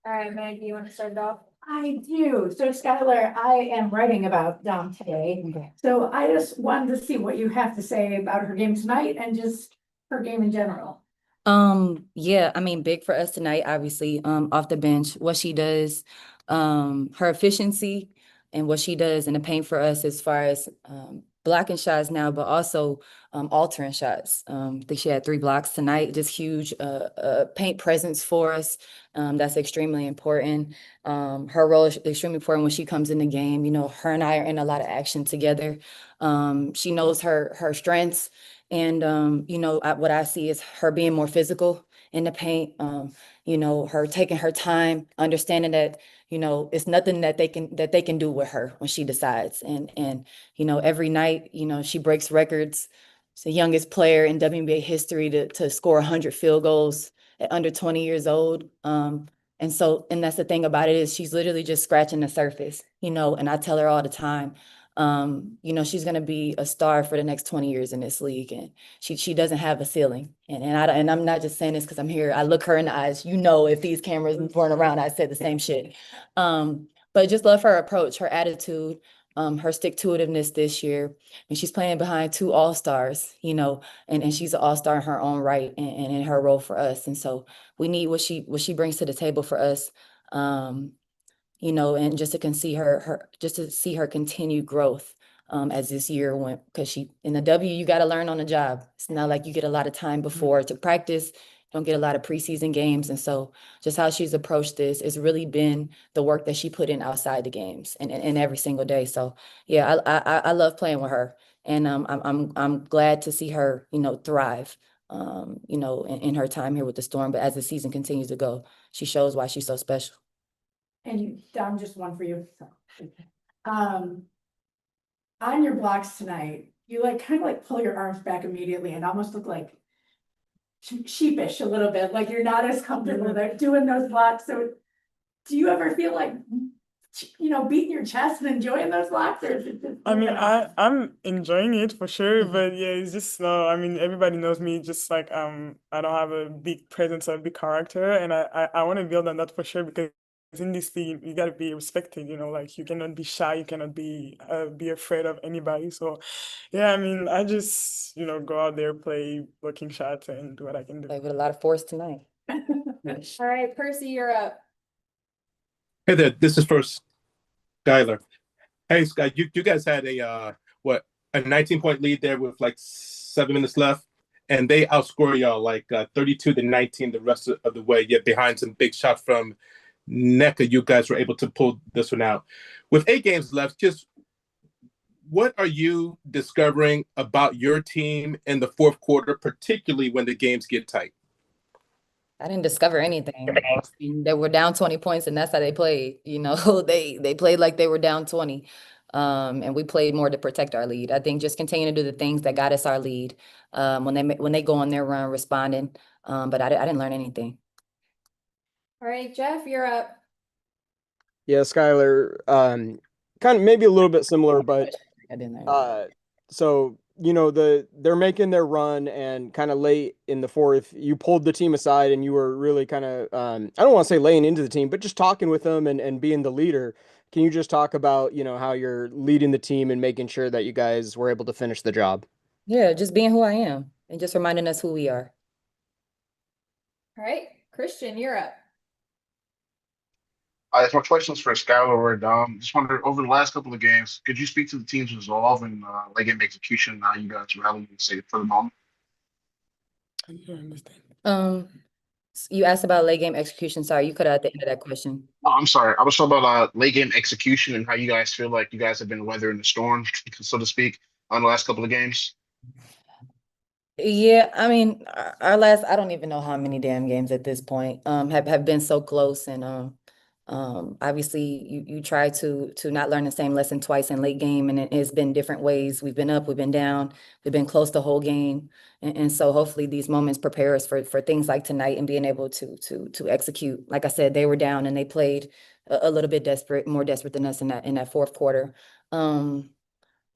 All right, Maggie, you want to start it off? I do. So Skylar, I am writing about Dom today. Okay. So I just wanted to see what you have to say about her game tonight and just her game in general. Yeah, I mean, big for us tonight, obviously, off the bench, what she does, her efficiency and what she does in the paint for us as far as blocking shots now, but also altering shots. I think she had 3 blocks tonight, just huge paint presence for us. That's extremely important. Her role is extremely important when she comes in the game. You know, her and I are in a lot of action together. She knows her strengths. And what I see is her being more physical in the paint. Her taking her time, understanding that, it's nothing that they can do with her when she decides. And every night, she breaks records. She's the youngest player in WNBA history to score 100 field goals at under 20 years old. And that's the thing about it is she's literally just scratching the surface, and I tell her all the time, she's going to be a star for the next 20 years in this league. And she doesn't have a ceiling. And I'm not just saying this because I'm here. I look her in the eyes. If these cameras weren't around, I said the same shit. But just love her approach, her attitude, her stick-to-itiveness this year. And she's playing behind 2 all-stars, and she's an all-star in her own right and in her role for us. And so we need what she brings to the table for us. And just to can see just to see her continued growth as this year went, because she in the W, you got to learn on the job. It's not like you get a lot of time before to practice, don't get a lot of preseason games. And so just how she's approached this has really been the work that she put in outside the games and every single day. So yeah, I love playing with her. And I'm glad to see her, thrive, in her time here with the Storm. But as the season continues to go, she shows why she's so special. And Dom, just one for you. Um, on your blocks tonight, you kind of pull your arms back immediately and almost look like sheepish a little bit, like you're not as comfortable there doing those blocks. So do you ever feel like, beating your chest and enjoying those blocks, or is it just? I mean, I'm enjoying it for sure, but yeah, it's just no. I mean, everybody knows me. Just like I don't have a big presence or a big character, and I want to build on that for sure because in this league you gotta be respected. Like you cannot be shy, you cannot be afraid of anybody. So, yeah, I mean, I just go out there, play blocking shots, and do what I can do. Play with a lot of force tonight. All right, Percy, you're up. Hey there, this is first Skylar. Hey Sky, you guys had a 19-point lead there with like 7 minutes left, and they outscore y'all like 32-19 the rest of the way. Yet behind some big shot from NECA, you guys were able to pull this one out. With 8 games left, just what are you discovering about your team in the fourth quarter, particularly when the games get tight? I didn't discover anything. I mean, they were down 20 points, and that's how they played. They played like they were down 20. And we played more to protect our lead. I think just continue to do the things that got us our lead. When they go on their run, responding. But I didn't learn anything. All right, Jeff, you're up. Yeah, Skylar, kind of maybe a little bit similar, but I didn't learn. so they're making their run and kind of late in the fourth, you pulled the team aside and you were really kind of I don't want to say laying into the team, but just talking with them and being the leader. Can you just talk about, how you're leading the team and making sure that you guys were able to finish the job? Yeah, just being who I am and just reminding us who we are. All right, Christian, you're up. My questions for Skylar or Dom. Just wonder over the last couple of games, could you speak to the team's resolve and late game execution and how you guys rallied and say for the moment? I don't understand. You asked about late game execution. Sorry, you cut out the end of that question. Oh, I'm sorry. I was talking about late game execution and how you guys feel like you guys have been weathering the storm, so to speak, on the last couple of games. Yeah, I mean, our last, I don't even know how many damn games at this point, have been so close. And obviously you try to not learn the same lesson twice in late game, and it's been different ways. We've been up, we've been down, we've been close the whole game. And so hopefully these moments prepare us for things like tonight and being able to execute. Like I said, they were down and they played a little bit desperate, more desperate than us in that fourth quarter. Yeah,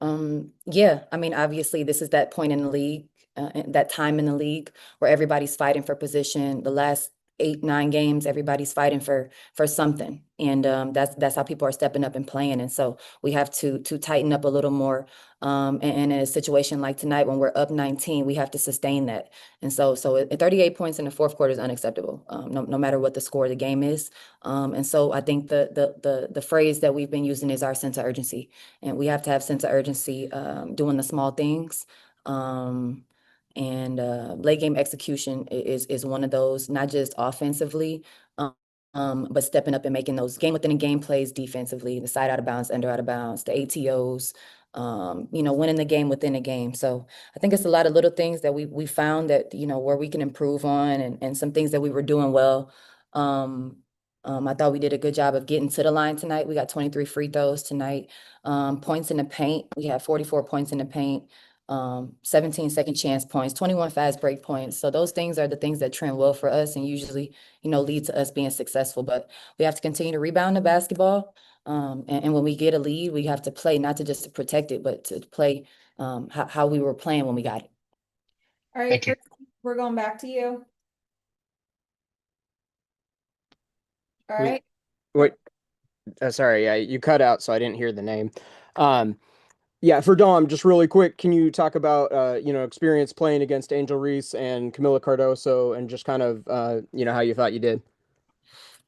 I mean, obviously this is that point in the league, that time in the league where everybody's fighting for position. The last 8, 9 games, everybody's fighting for something. And that's how people are stepping up and playing. And so we have to tighten up a little more. And in a situation like tonight, when we're up 19, we have to sustain that. And so 38 points in the fourth quarter is unacceptable, no matter what the score of the game is. And so I think the phrase that we've been using is our sense of urgency. And we have to have sense of urgency doing the small things. And late game execution is one of those, not just offensively, but stepping up and making those game within a game plays defensively, the side out of bounds, under out of bounds, the ATOs, winning the game within a game. So I think it's a lot of little things that we found that, where we can improve on, and some things that we were doing well. I thought we did a good job of getting to the line tonight. We got 23 free throws tonight. Points in the paint, we had 44 points in the paint. 17 second chance points, 21 fast break points. So those things are the things that trend well for us and usually, lead to us being successful. But we have to continue to rebound the basketball. And when we get a lead, we have to play, not to just to protect it, but to play how we were playing when we got it. All right, Thank you. Chris, we're going back to you. All We- right. Wait, sorry, yeah, you cut out, so I didn't hear the name. Yeah, for Dom, just really quick, can you talk about experience playing against Angel Reese and Camila Cardoso, and just kind of how you thought you did?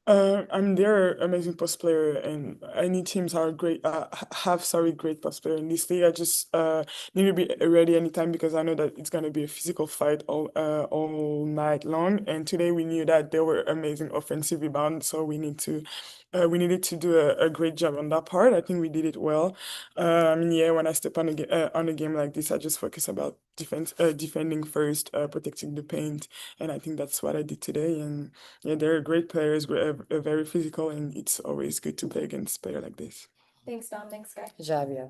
They're amazing post player, and any teams are great. Great post player in this league. I just need to be ready anytime because I know that it's gonna be a physical fight all night long. And today we knew that they were amazing offensive rebound, so we we needed to do a great job on that part. I think we did it well. When I step on a game like this, I just focus about defending first, protecting the paint, and I think that's what I did today. And yeah, they're great players, very physical, and it's always good to play against players like this. Thanks, Dom. Thanks, Sky. Good job, yeah.